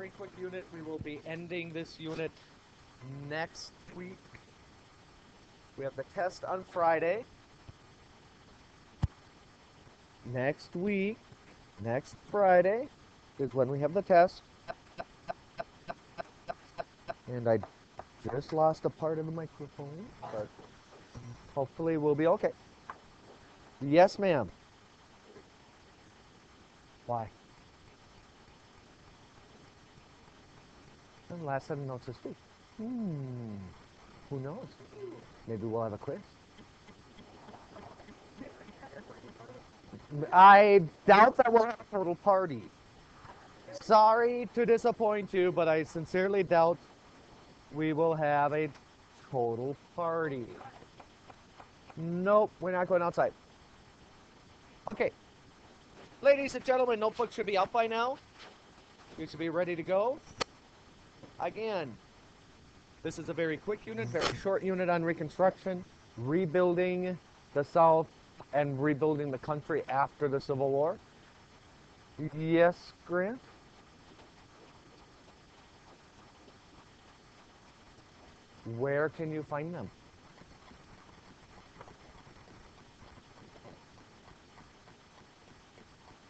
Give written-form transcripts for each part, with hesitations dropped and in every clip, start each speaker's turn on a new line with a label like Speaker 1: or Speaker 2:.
Speaker 1: very quick unit. We will be ending this unit next week. We have the test on Friday. Next week, next Friday, is when we have the test. And I just lost a part of the microphone, but hopefully we'll be okay. Yes, ma'am. Why? The last 7 notes to speak. Who knows? Maybe we'll have a quiz. I doubt that we'll have a total party. Sorry to disappoint you, but I sincerely doubt we will have a total party. Nope, we're not going outside. Okay. Ladies and gentlemen, notebooks should be out by now. You should be ready to go. Again, this is a very quick unit, very short unit on Reconstruction, rebuilding the South and rebuilding the country after the Civil War. Yes, Grant? Where can you find them?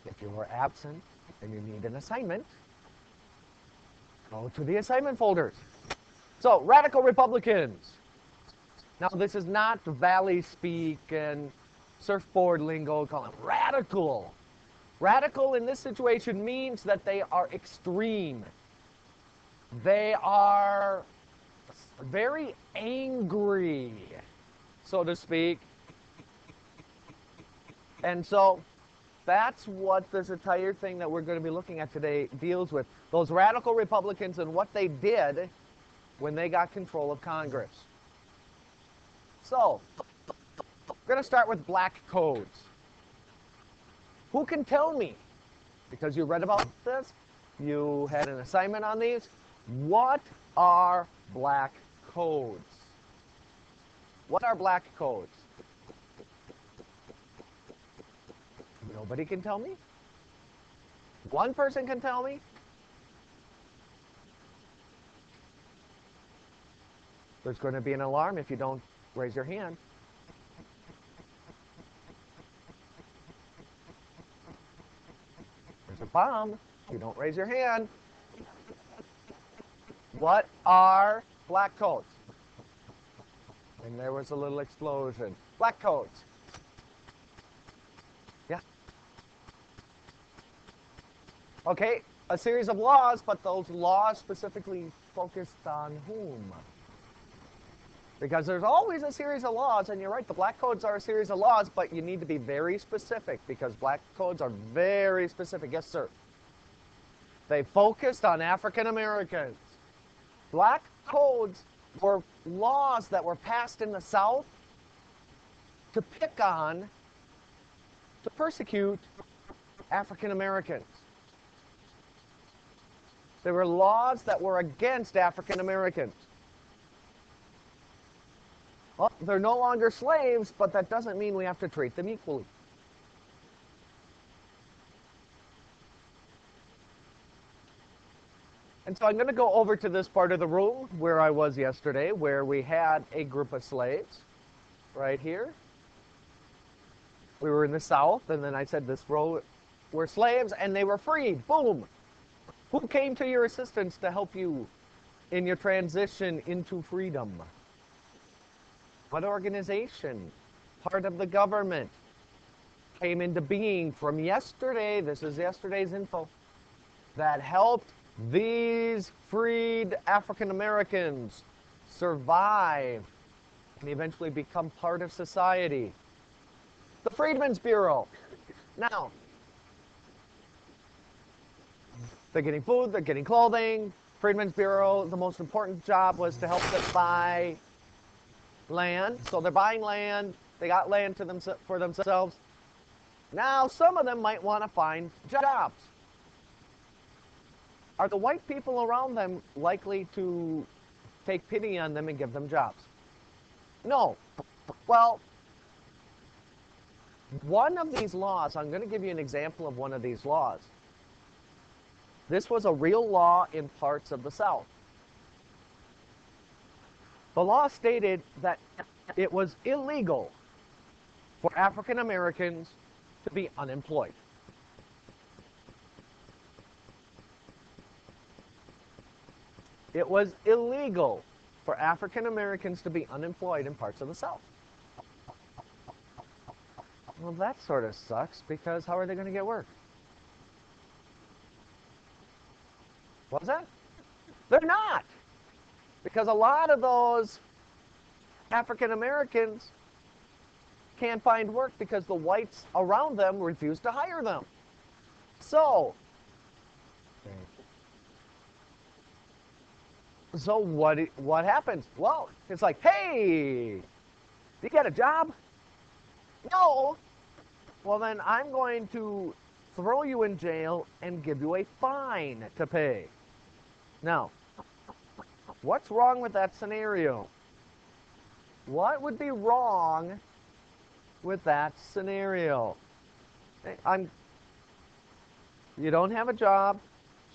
Speaker 1: If you were absent and you need an assignment, go to the assignment folders. So, Radical Republicans. Now, this is not Valley speak and surfboard lingo, call them radical. Radical in this situation means that they are extreme. They are very angry, so to speak. And so that's what this entire thing that we're going to be looking at today deals with. Those radical Republicans and what they did when they got control of Congress. So, we're going to start with black codes. Who can tell me, because you read about this, you had an assignment on these, what are black codes? What are black codes? Nobody can tell me? One person can tell me? There's going to be an alarm if you don't raise your hand. There's a bomb if you don't raise your hand. What are black codes? And there was a little explosion. Black codes. Yeah. Okay, a series of laws, but those laws specifically focused on whom? Because there's always a series of laws, and you're right, the black codes are a series of laws, but you need to be very specific because black codes are very specific. Yes, sir. They focused on African Americans. Black codes were laws that were passed in the South to pick on, to persecute African Americans. They were laws that were against African Americans. Well, they're no longer slaves, but that doesn't mean we have to treat them equally. And so I'm going to go over to this part of the room where I was yesterday, where we had a group of slaves right here. We were in the South, and then I said this row were slaves, and they were freed. Boom! Who came to your assistance to help you in your transition into freedom? What organization, part of the government, came into being from yesterday, this is yesterday's info, that helped these freed African Americans survive and eventually become part of society? The Freedmen's Bureau. Now, they're getting food, they're getting clothing. Freedmen's Bureau, the most important job was to help them buy land. So they're buying land, they got land for themselves. Now some of them might want to find jobs. Are the white people around them likely to take pity on them and give them jobs? No. Well, one of these laws, I'm going to give you an example of one of these laws. This was a real law in parts of the South. The law stated that it was illegal for African Americans to be unemployed. It was illegal for African Americans to be unemployed in parts of the South. Well, that sort of sucks, because how are they going to get work? What's that? They're not. Because a lot of those African Americans can't find work because the whites around them refuse to hire them. So what happens? Well, it's like, hey, you get a job? No. Well, then I'm going to throw you in jail and give you a fine to pay. Now, what's wrong with that scenario? What would be wrong with that scenario? You don't have a job,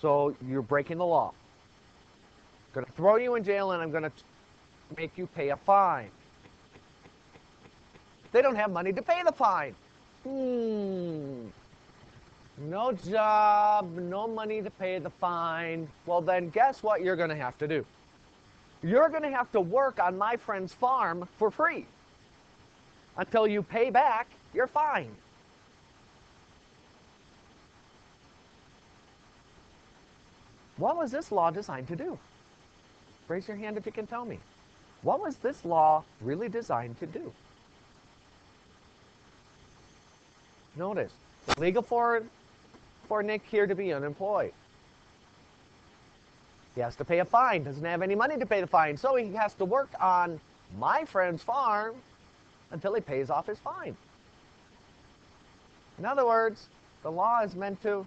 Speaker 1: so you're breaking the law. I'm going to throw you in jail, and I'm going to make you pay a fine. They don't have money to pay the fine. No job, no money to pay the fine. Well, then guess what you're going to have to do? You're going to have to work on my friend's farm for free until you pay back your fine. What was this law designed to do? Raise your hand if you can tell me. What was this law really designed to do? Notice, illegal for Nick here to be unemployed. He has to pay a fine, doesn't have any money to pay the fine, so he has to work on my friend's farm until he pays off his fine. In other words, the law is meant to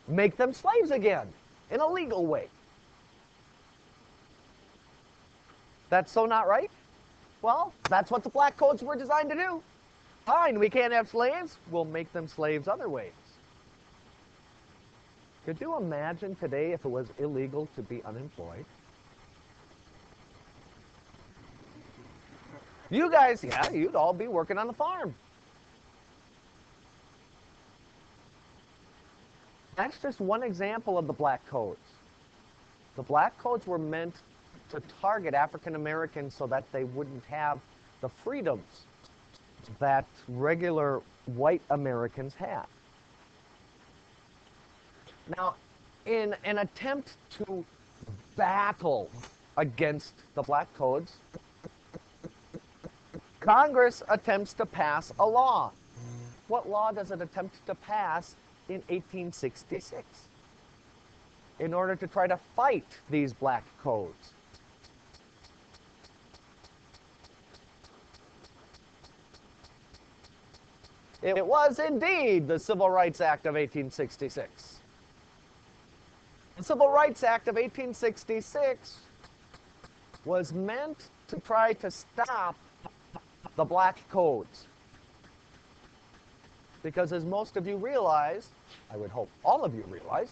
Speaker 1: make them slaves again in a legal way. That's so not right? Well, that's what the black codes were designed to do. Fine, we can't have slaves. We'll make them slaves other ways. Could you imagine today if it was illegal to be unemployed? You guys, yeah, you'd all be working on the farm. That's just one example of the black codes. The black codes were meant to target African Americans so that they wouldn't have the freedoms that regular white Americans have. Now, in an attempt to battle against the black codes, Congress attempts to pass a law. What law does it attempt to pass in 1866 in order to try to fight these black codes? It was indeed the Civil Rights Act of 1866. The Civil Rights Act of 1866 was meant to try to stop the black codes. Because as most of you realize, I would hope all of you realize,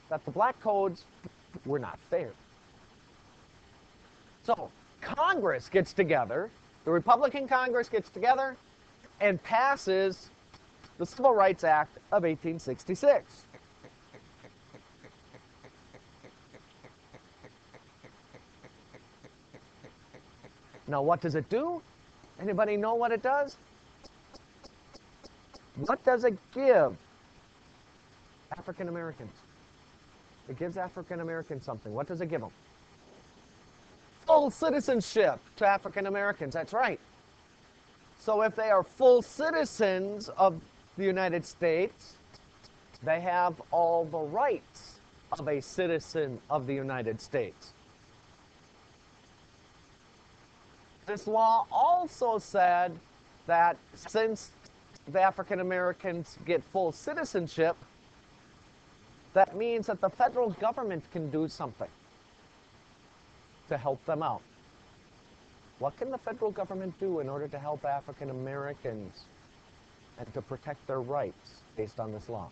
Speaker 1: that the black codes were not fair. So Congress gets together, the Republican Congress gets together, and passes the Civil Rights Act of 1866. Now, what does it do? Anybody know what it does? What does it give African Americans? It gives African Americans something. What does it give them? Full citizenship to African Americans. That's right. So if they are full citizens of the United States, they have all the rights of a citizen of the United States. This law also said that since the African Americans get full citizenship, that means that the federal government can do something to help them out. What can the federal government do in order to help African Americans and to protect their rights based on this law?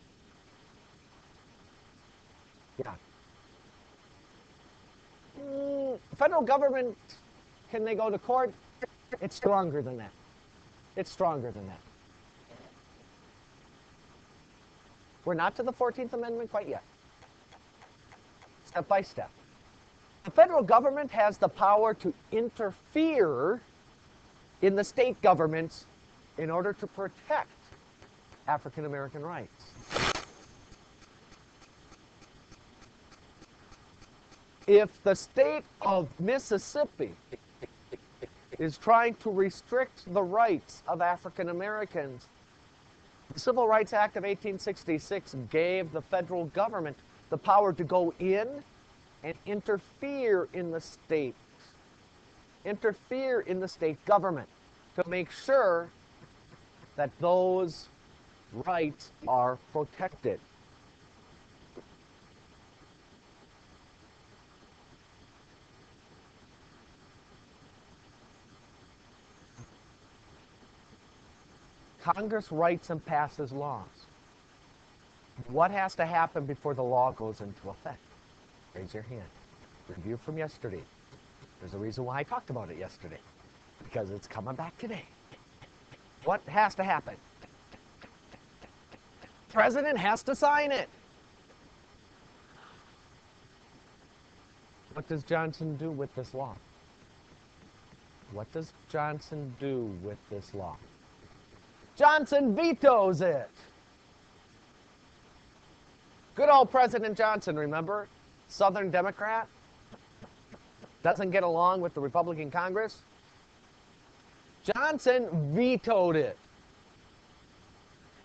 Speaker 1: Yeah. Federal government, can they go to court? It's stronger than that. It's stronger than that. We're not to the 14th Amendment quite yet. Step by step. The federal government has the power to interfere in the state governments in order to protect African American rights. If the state of Mississippi is trying to restrict the rights of African Americans, the Civil Rights Act of 1866 gave the federal government the power to go in and interfere in the state government to make sure that those rights are protected. Congress writes and passes laws. What has to happen before the law goes into effect? Raise your hand. Review from yesterday. There's a reason why I talked about it yesterday. Because it's coming back today. What has to happen? President has to sign it. What does Johnson do with this law? What does Johnson do with this law? Johnson vetoes it. Good old President Johnson, remember? Southern Democrat. Doesn't get along with the Republican Congress. Johnson vetoed it.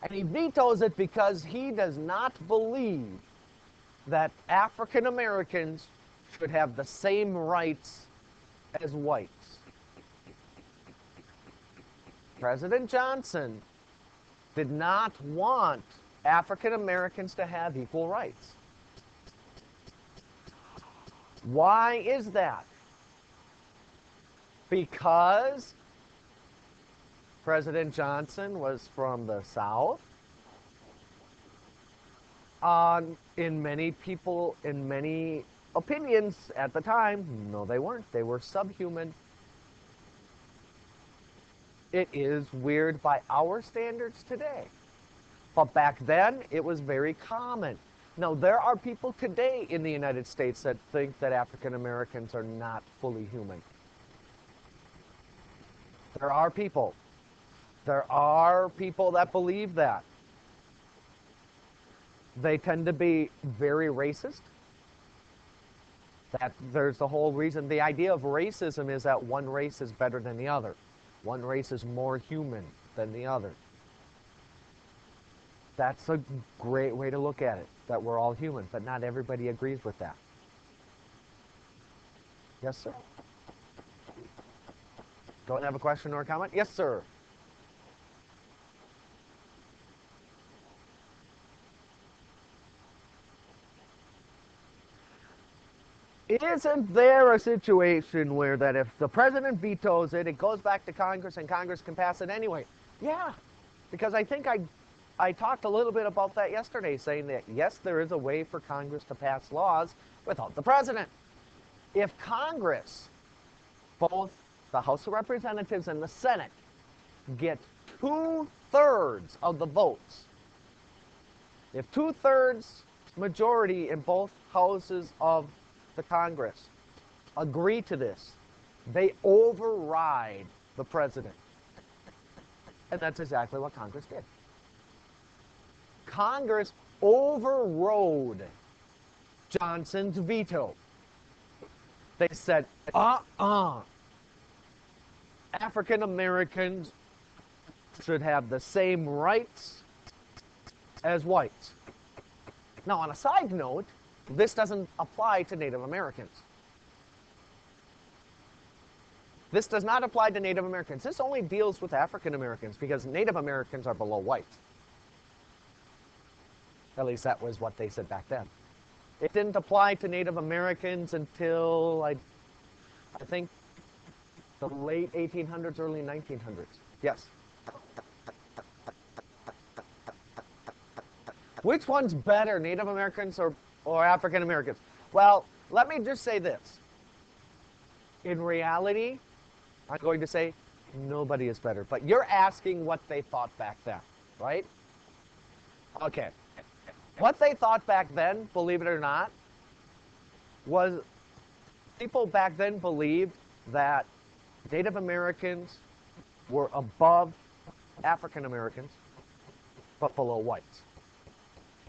Speaker 1: And he vetoes it because he does not believe that African Americans should have the same rights as whites. President Johnson did not want African Americans to have equal rights. Why is that? Because President Johnson was from the South. In many opinions at the time, no, they weren't. They were subhuman. It is weird by our standards today. But back then, it was very common. Now, there are people today in the United States that think that African Americans are not fully human. There are people. There are people that believe that. They tend to be very racist. There's the whole reason. The idea of racism is that one race is better than the other. One race is more human than the other. That's a great way to look at it, that we're all human, but not everybody agrees with that. Yes, sir? Don't have a question or a comment? Yes, sir. Isn't there a situation where that if the president vetoes it, it goes back to Congress and Congress can pass it anyway? Yeah, because I think I talked a little bit about that yesterday, saying that yes, there is a way for Congress to pass laws without the president. If Congress, both the House of Representatives and the Senate, get 2/3 of the votes, if 2/3 majority in both houses of the Congress agree to this, they override the president. And that's exactly what Congress did. Congress overrode Johnson's veto. They said, African Americans should have the same rights as whites. Now, on a side note, this doesn't apply to Native Americans. This does not apply to Native Americans. This only deals with African Americans because Native Americans are below whites. At least that was what they said back then. It didn't apply to Native Americans until, I think, the late 1800s, early 1900s. Yes. Which one's better, Native Americans or or African Americans. Well, let me just say this. In reality, I'm going to say nobody is better. But you're asking what they thought back then, right? Okay. What they thought back then, believe it or not, was people back then believed that Native Americans were above African Americans, but below whites.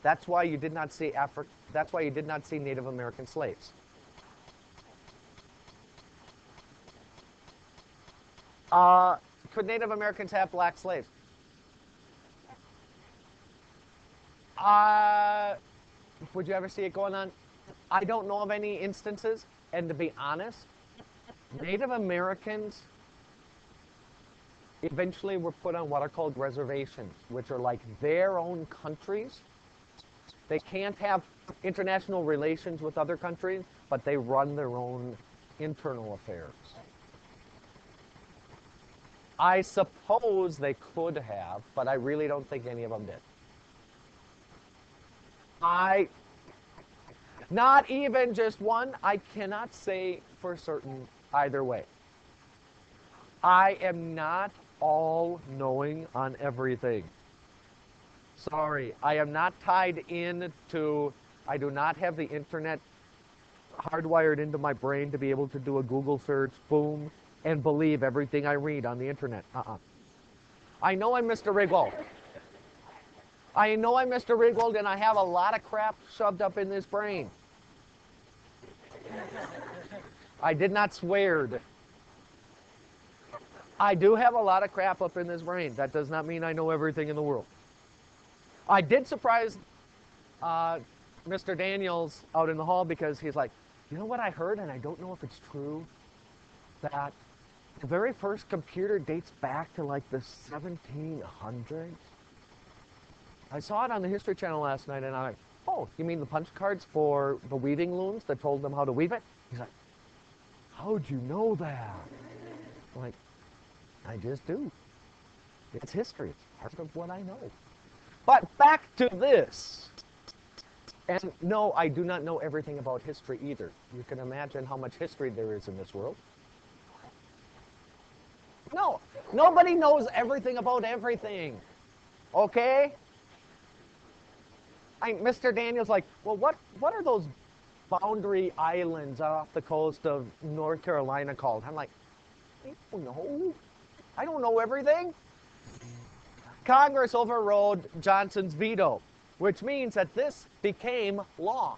Speaker 1: That's why you did not see That's why you did not see Native American slaves. Could Native Americans have black slaves? Would you ever see it going on? I don't know of any instances, and to be honest, Native Americans eventually were put on what are called reservations, which are like their own countries. They can't have international relations with other countries, but they run their own internal affairs. I suppose they could have, but I really don't think any of them did. Not even just one, I cannot say for certain either way. I am not all-knowing on everything. Sorry, I am not tied in to, I do not have the internet hardwired into my brain to be able to do a Google search, boom, and believe everything I read on the internet. I know I'm Mr. Rigwald. I know I'm Mr. Rigwald, and I have a lot of crap shoved up in this brain. I did not swear. I do have a lot of crap up in this brain. That does not mean I know everything in the world. I did surprise Mr. Daniels out in the hall because he's like, you know what I heard, and I don't know if it's true, that the very first computer dates back to like the 1700s. I saw it on the History Channel last night, and I'm like, oh, you mean the punch cards for the weaving looms that told them how to weave it? He's like, how'd you know that? I'm like, I just do. It's history. It's part of what I know. But back to this. And no, I do not know everything about history either. You can imagine how much history there is in this world. No, nobody knows everything about everything. Okay? Mr. Daniels like, well, what are those boundary islands off the coast of North Carolina called? I'm like, I don't know. I don't know everything. Congress overrode Johnson's veto, which means that this became law.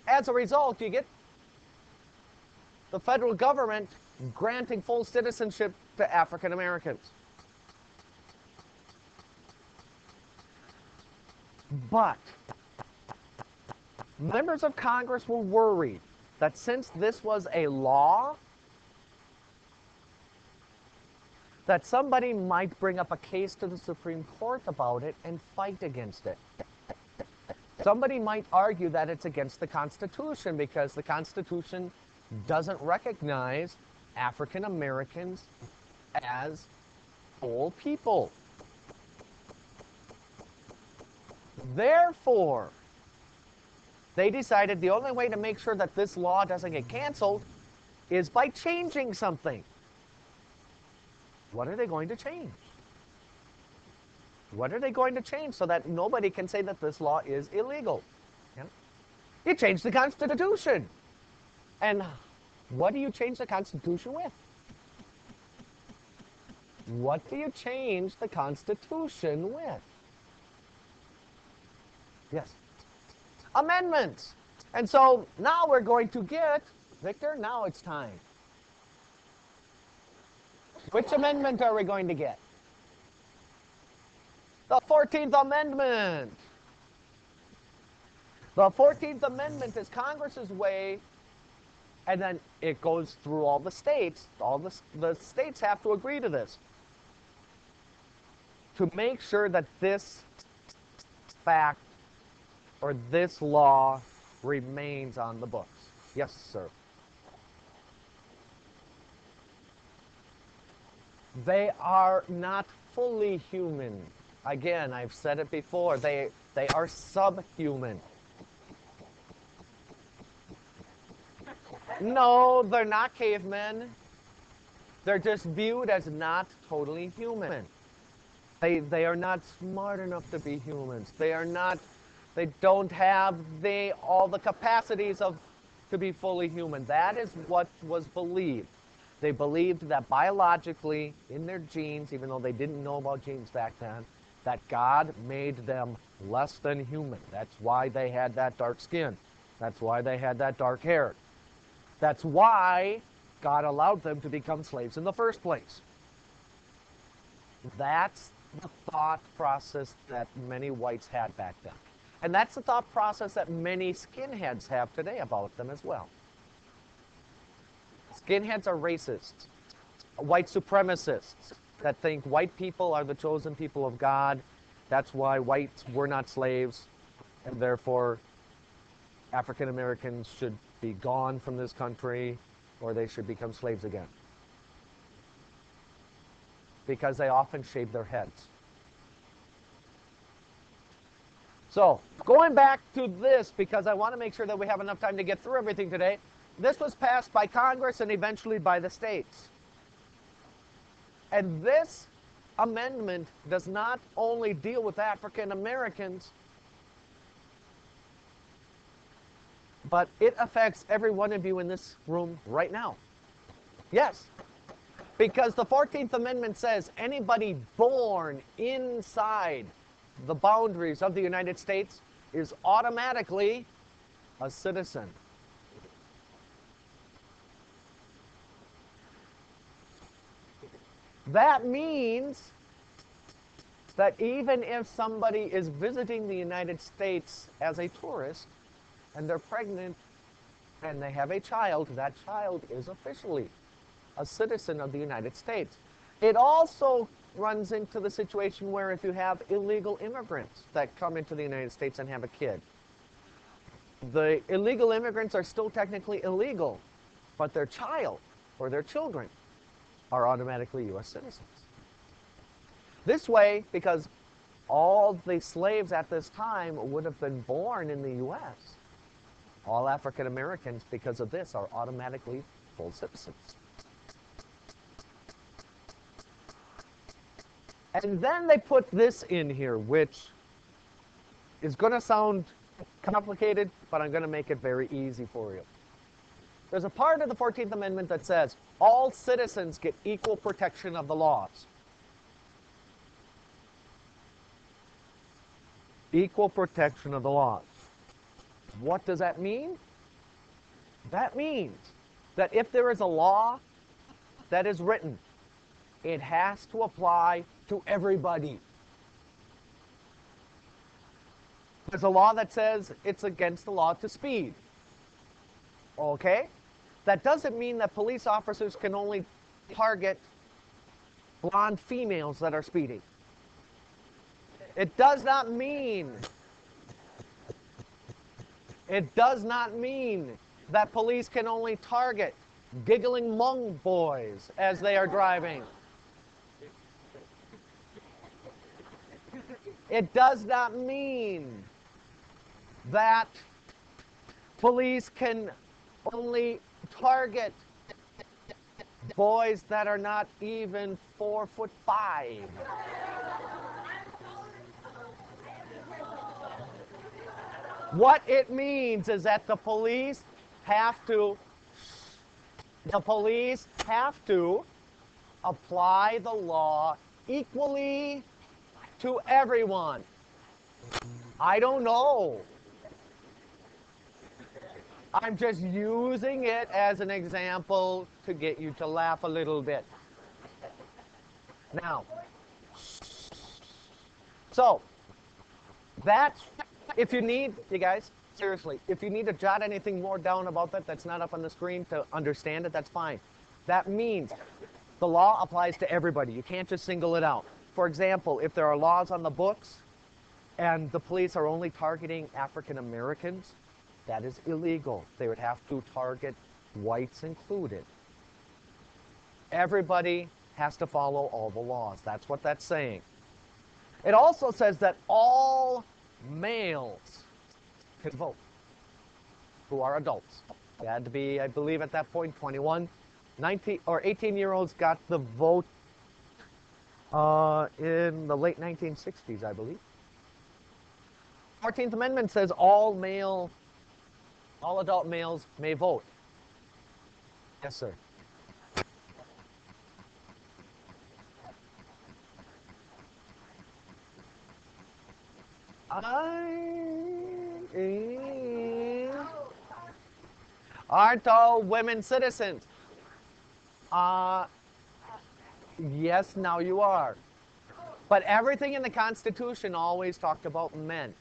Speaker 1: As a result, you get the federal government granting full citizenship to African Americans. But members of Congress were worried that since this was a law, that somebody might bring up a case to the Supreme Court about it and fight against it. Somebody might argue that it's against the Constitution because the Constitution doesn't recognize African Americans as whole people. Therefore, they decided the only way to make sure that this law doesn't get canceled is by changing something. What are they going to change? What are they going to change so that nobody can say that this law is illegal? Yeah. You change the Constitution. And what do you change the Constitution with? What do you change the Constitution with? Yes. Amendments. And so now we're going to get, Victor, now it's time. Which amendment are we going to get? The 14th Amendment. The 14th Amendment is Congress's way, and then it goes through all the states. All the states have to agree to this, to make sure that this fact or this law remains on the books. Yes, sir. They are not fully human. Again, I've said it before. They are subhuman. No, they're not cavemen. They're just viewed as not totally human. They are not smart enough to be humans. They don't have all the capacities to be fully human. That is what was believed. They believed that biologically, in their genes, even though they didn't know about genes back then, that God made them less than human. That's why they had that dark skin. That's why they had that dark hair. That's why God allowed them to become slaves in the first place. That's the thought process that many whites had back then. And that's the thought process that many skinheads have today about them as well. Skinheads are racists, white supremacists that think white people are the chosen people of God. That's why whites were not slaves, and therefore African Americans should be gone from this country, or they should become slaves again. Because they often shave their heads. So, going back to this, because I want to make sure that we have enough time to get through everything today, this was passed by Congress and eventually by the states. And this amendment does not only deal with African Americans, but it affects every one of you in this room right now. Yes, because the 14th Amendment says anybody born inside the boundaries of the United States is automatically a citizen. That means that even if somebody is visiting the United States as a tourist and they're pregnant and they have a child, that child is officially a citizen of the United States. It also runs into the situation where if you have illegal immigrants that come into the United States and have a kid, the illegal immigrants are still technically illegal, but their child or their children are automatically U.S. citizens. This way, because all the slaves at this time would have been born in the U.S., all African Americans, because of this, are automatically full citizens. And then they put this in here, which is going to sound complicated, but I'm going to make it very easy for you. There's a part of the 14th Amendment that says all citizens get equal protection of the laws. Equal protection of the laws. What does that mean? That means that if there is a law that is written, it has to apply to everybody. There's a law that says it's against the law to speed. Okay? That doesn't mean that police officers can only target blonde females that are speeding. It does not mean that police can only target giggling Hmong boys as they are driving. It does not mean that police can only target boys that are not even 4'5". What it means is that the police have to apply the law equally to everyone. I don't know. I'm just using it as an example to get you to laugh a little bit. Now, so that's, if you need, you guys, seriously, if you need to jot anything more down about that that's not up on the screen to understand it, that's fine. That means the law applies to everybody. You can't just single it out. For example, if there are laws on the books and the police are only targeting African Americans, that is illegal. They would have to target whites included. Everybody has to follow all the laws. That's what that's saying. It also says that all males can vote who are adults. You had to be, I believe, at that point, 21. 19 or 18-year-olds got the vote in the late 1960s, I believe. 14th Amendment says all adult males may vote. Yes, sir. Aren't all women citizens? Yes, now you are. But everything in the Constitution always talked about men.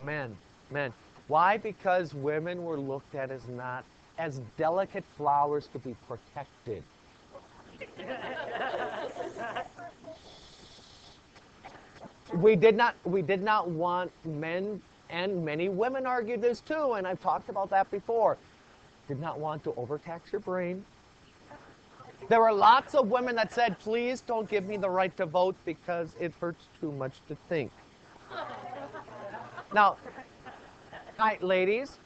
Speaker 1: Men. Men. Why? Because women were looked at as not as delicate flowers to be protected. We did not want men, and many women argued this too, and I've talked about that before. Did not want to overtax your brain. There were lots of women that said, please don't give me the right to vote because it hurts too much to think. Now, ladies,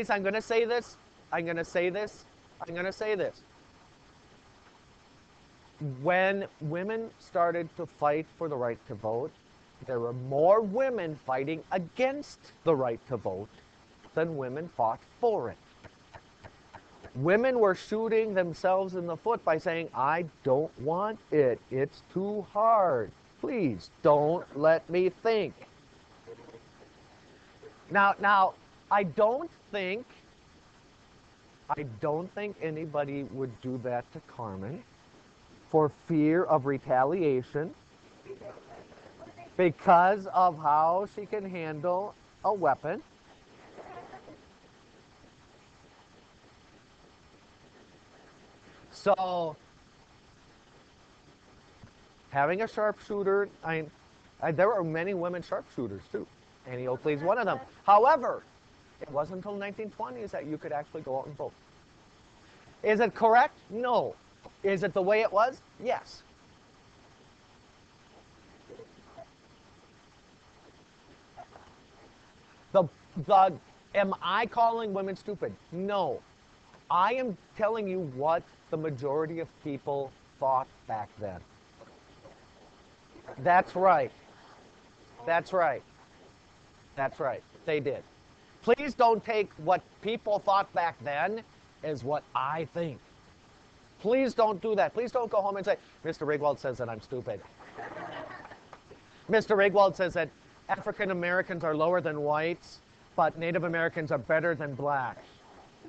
Speaker 1: I'm going to say this. When women started to fight for the right to vote, there were more women fighting against the right to vote than women fought for it. Women were shooting themselves in the foot by saying, I don't want it. It's too hard. Please don't let me think. Now, I don't think anybody would do that to Carmen for fear of retaliation because of how she can handle a weapon. So, having a sharpshooter, there were many women sharpshooters too. Annie Oakley's one of them. However, it wasn't until the 1920s that you could actually go out and vote. Is it correct? No. Is it the way it was? Yes. Am I calling women stupid? No. I am telling you what the majority of people thought back then. That's right. That's right. That's right. They did. Please don't take what people thought back then as what I think. Please don't do that. Please don't go home and say, Mr. Rigwald says that I'm stupid. Mr. Rigwald says that African Americans are lower than whites, but Native Americans are better than blacks.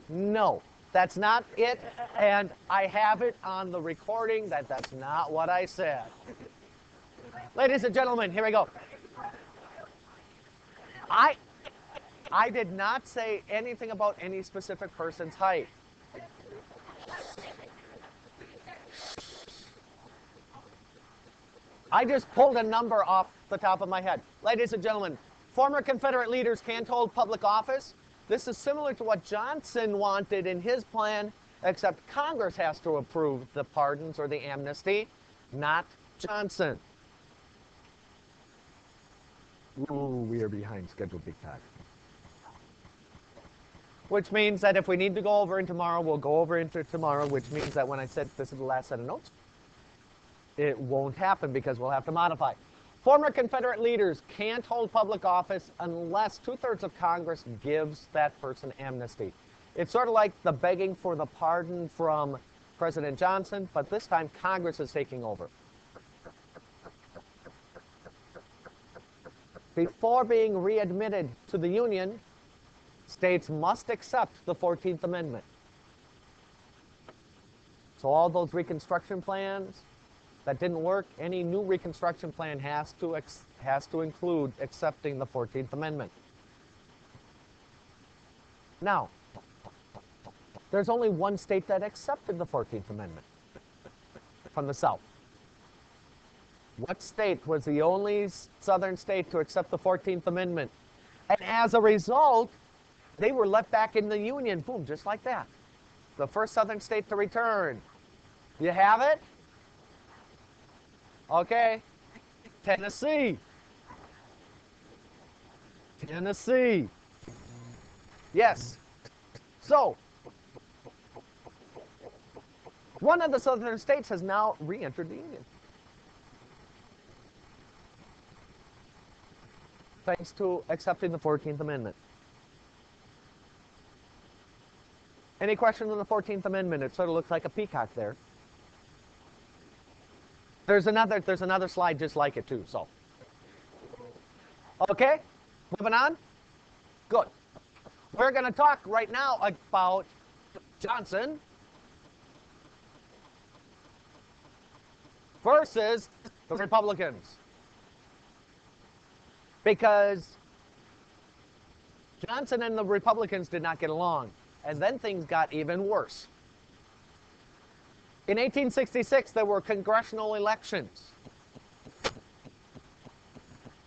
Speaker 1: No, that's not it. And I have it on the recording that that's not what I said. Ladies and gentlemen, here we go. I did not say anything about any specific person's height. I just pulled a number off the top of my head. Ladies and gentlemen, former Confederate leaders can't hold public office. This is similar to what Johnson wanted in his plan, except Congress has to approve the pardons or the amnesty, not Johnson. Ooh, we are behind schedule big time. Which means that if we need to go over it tomorrow, we'll go over it tomorrow, which means that when I said this is the last set of notes, it won't happen because we'll have to modify. Former Confederate leaders can't hold public office unless 2/3 of Congress gives that person amnesty. It's sort of like the begging for the pardon from President Johnson, but this time Congress is taking over. Before being readmitted to the Union, states must accept the 14th Amendment. So all those Reconstruction plans that didn't work, any new Reconstruction plan has to include accepting the 14th Amendment. Now, there's only one state that accepted the 14th Amendment from the South. What state was the only southern state to accept the 14th Amendment? And as a result, they were let back in the Union, boom, just like that. The first southern state to return. You have it? Okay. Tennessee. Tennessee. Yes. So, one of the southern states has now re-entered the Union, thanks to accepting the 14th Amendment. Any questions on the 14th Amendment? It sort of looks like a peacock there. There's another slide just like it too, so. Okay, moving on. Good. We're going to talk right now about Johnson versus the Republicans. Because Johnson and the Republicans did not get along, and then things got even worse. In 1866, there were congressional elections.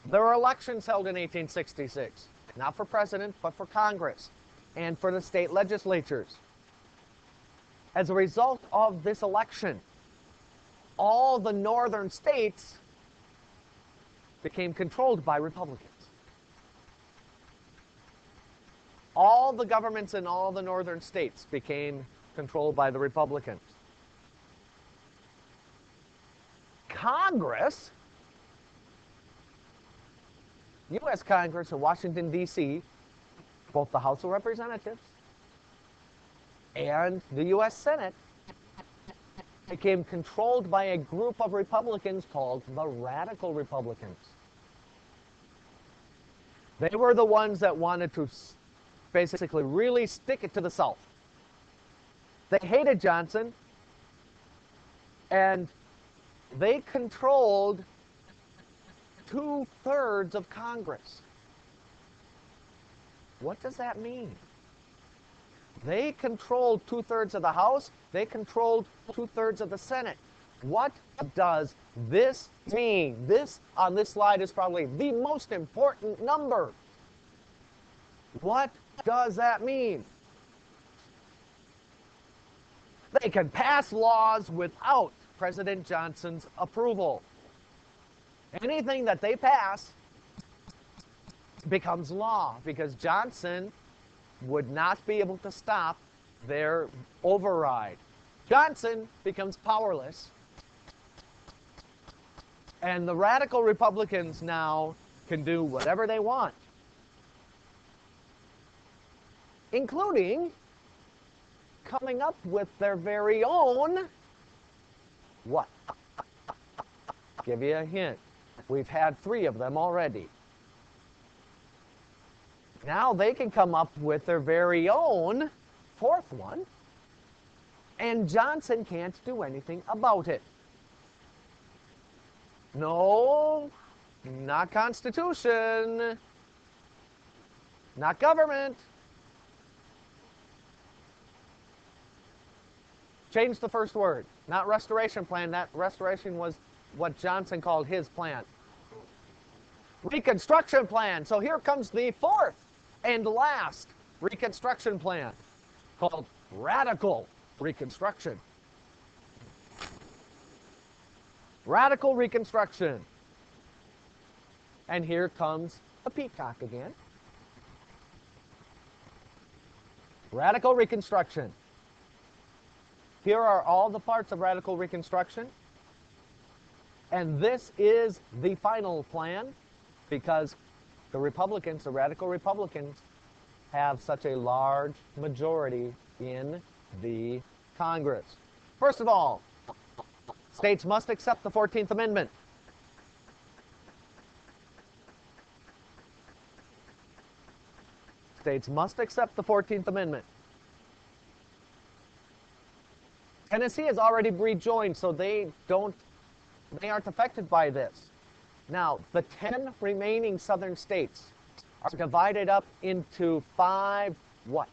Speaker 1: There were elections held in 1866, not for president, but for Congress and for the state legislatures. As a result of this election, all the northern states became controlled by Republicans. All the governments in all the northern states became controlled by the Republicans. Congress, U.S. Congress in Washington, D.C., both the House of Representatives and the U.S. Senate, became controlled by a group of Republicans called the Radical Republicans. They were the ones that wanted to basically really stick it to the South. They hated Johnson, and they controlled 2/3 of Congress. What does that mean? They controlled 2/3 of the House. They controlled 2/3 of the Senate. What does this mean? This, on this slide, is probably the most important number. What does that mean? They can pass laws without President Johnson's approval. Anything that they pass becomes law because Johnson would not be able to stop their override. Johnson becomes powerless, and the Radical Republicans now can do whatever they want, including coming up with their very own, what? Give you a hint. We've had 3 of them already. Now they can come up with their very own 4th one, and Johnson can't do anything about it. No, not Constitution, not government. Change the first word. Not restoration plan. That restoration was what Johnson called his plan. Reconstruction plan. So here comes the 4th and last Reconstruction plan, called Radical Reconstruction. Radical Reconstruction. And here comes a peacock again. Radical Reconstruction. Here are all the parts of Radical Reconstruction. And this is the final plan because the Republicans, the Radical Republicans, have such a large majority in the Congress. First of all, states must accept the 14th Amendment. States must accept the 14th Amendment. Tennessee has already rejoined, so they aren't affected by this. Now, the 10 remaining southern states are divided up into 5 what?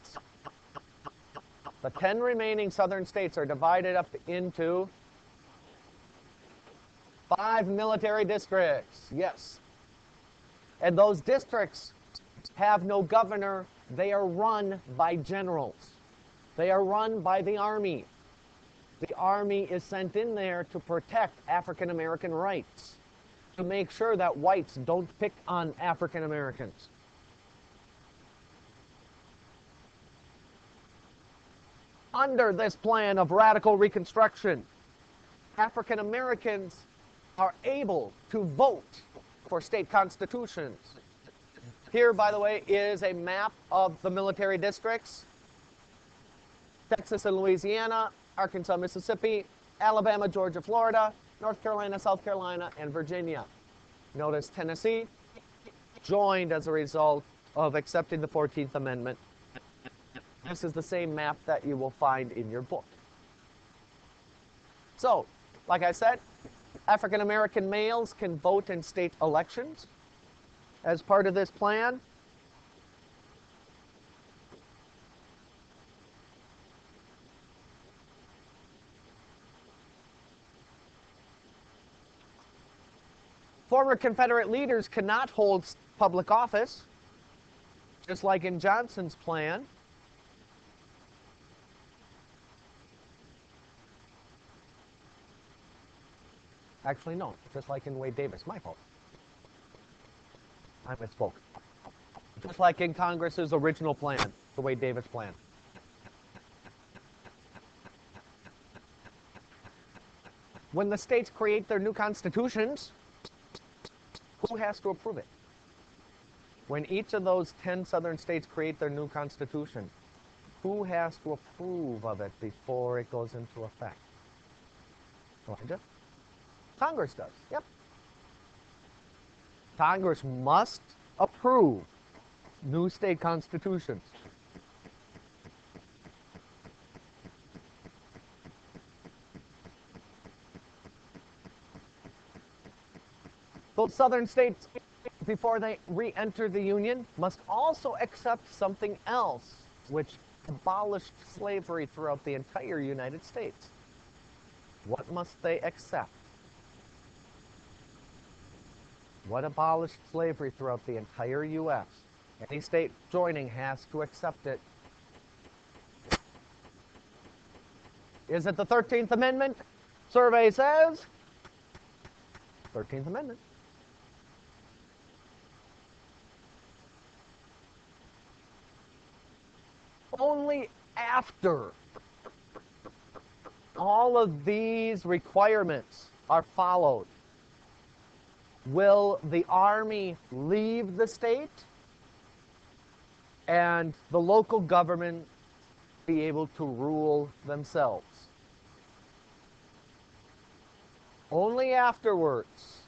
Speaker 1: The 10 remaining southern states are divided up into 5 military districts. Yes. And those districts have no governor. They are run by generals. They are run by the Army. The Army is sent in there to protect African American rights, to make sure that whites don't pick on African Americans. Under this plan of radical reconstruction, African Americans are able to vote for state constitutions. Here, by the way, is a map of the military districts. Texas and Louisiana, Arkansas, Mississippi, Alabama, Georgia, Florida, North Carolina, South Carolina, and Virginia. Notice Tennessee joined as a result of accepting the 14th Amendment. This is the same map that you will find in your book. So, like I said, African American males can vote in state elections as part of this plan. Former Confederate leaders cannot hold public office, just like in Johnson's plan. Actually, no, just like in Wade Davis. My fault. I misspoke. Just like in Congress's original plan, the Wade Davis plan. When the states create their new constitutions, who has to approve it? When each of those 10 southern states create their new constitution, who has to approve of it before it goes into effect? Elijah? Congress does, yep. Congress must approve new state constitutions. Those southern states, before they re-enter the Union, must also accept something else, which abolished slavery throughout the entire United States. What must they accept? What abolished slavery throughout the entire U.S.? Any state joining has to accept it. Is it the 13th Amendment? Survey says 13th Amendment. Only after all of these requirements are followed will the Army leave the state and the local government be able to rule themselves. Only afterwards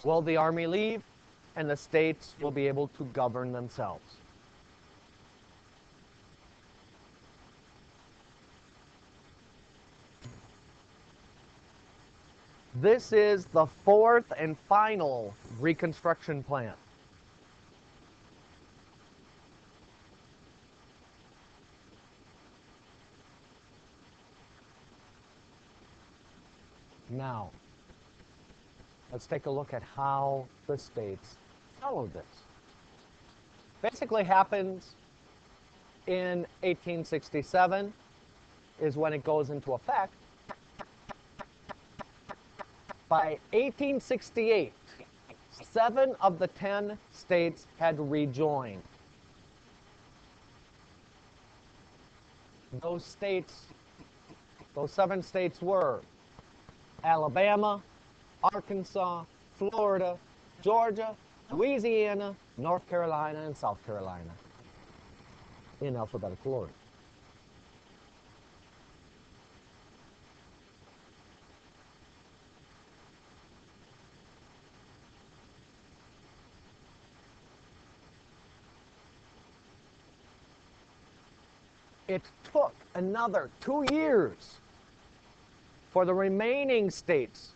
Speaker 1: will the Army leave and the states will be able to govern themselves. This is the fourth and final Reconstruction plan. Now, let's take a look at how the states followed this. Basically happens in 1867 is when it goes into effect. By 1868, 7 of the 10 states had rejoined. Those 7 states were Alabama, Arkansas, Florida, Georgia, Louisiana, North Carolina, and South Carolina in alphabetical order. It took another 2 years for the remaining states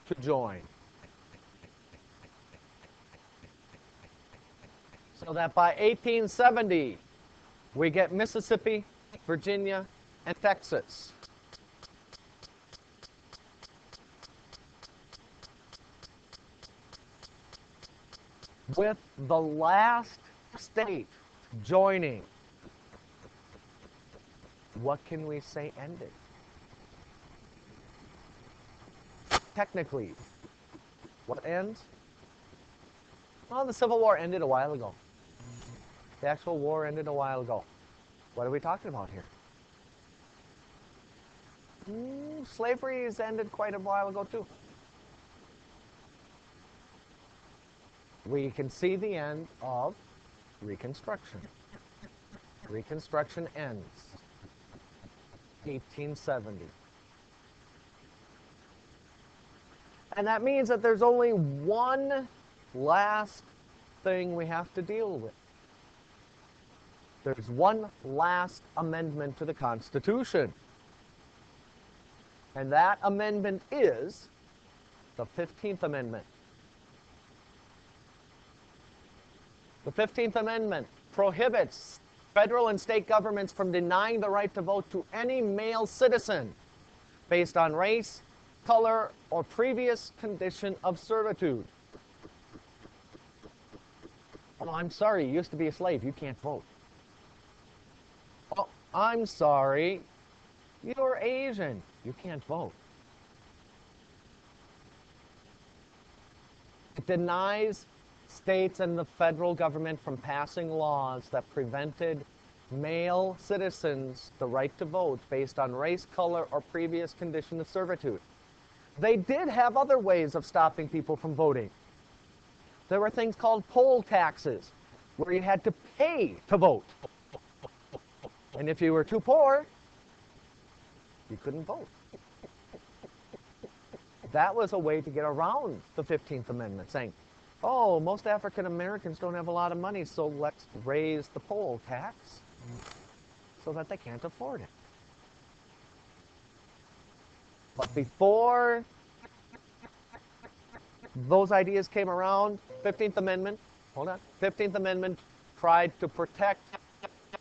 Speaker 1: to join. So that by 1870, we get Mississippi, Virginia, and Texas. With the last state joining, what can we say ended? Technically, what ends? Well, the Civil War ended a while ago. The actual war ended a while ago. What are we talking about here? Slavery has ended quite a while ago too. We can see the end of Reconstruction. Reconstruction ends 1870. And that means that there's only one last thing we have to deal with. There's one last amendment to the Constitution. And that amendment is the 15th Amendment. The 15th Amendment prohibits federal and state governments from denying the right to vote to any male citizen based on race, color, or previous condition of servitude. Oh, I'm sorry, you used to be a slave, you can't vote. Oh, I'm sorry, you're Asian, you can't vote. It denies states and the federal government from passing laws that prevented male citizens the right to vote based on race, color, or previous condition of servitude. They did have other ways of stopping people from voting. There were things called poll taxes, where you had to pay to vote. And if you were too poor, you couldn't vote. That was a way to get around the 15th Amendment, saying, oh, most African Americans don't have a lot of money, so let's raise the poll tax so that they can't afford it. But before those ideas came around, 15th Amendment, 15th Amendment tried to protect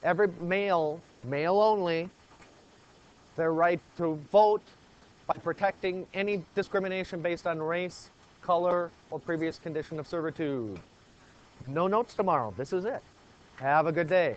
Speaker 1: every male only, their right to vote by protecting any discrimination based on race, color, or previous condition of servitude. No notes tomorrow. This is it. Have a good day.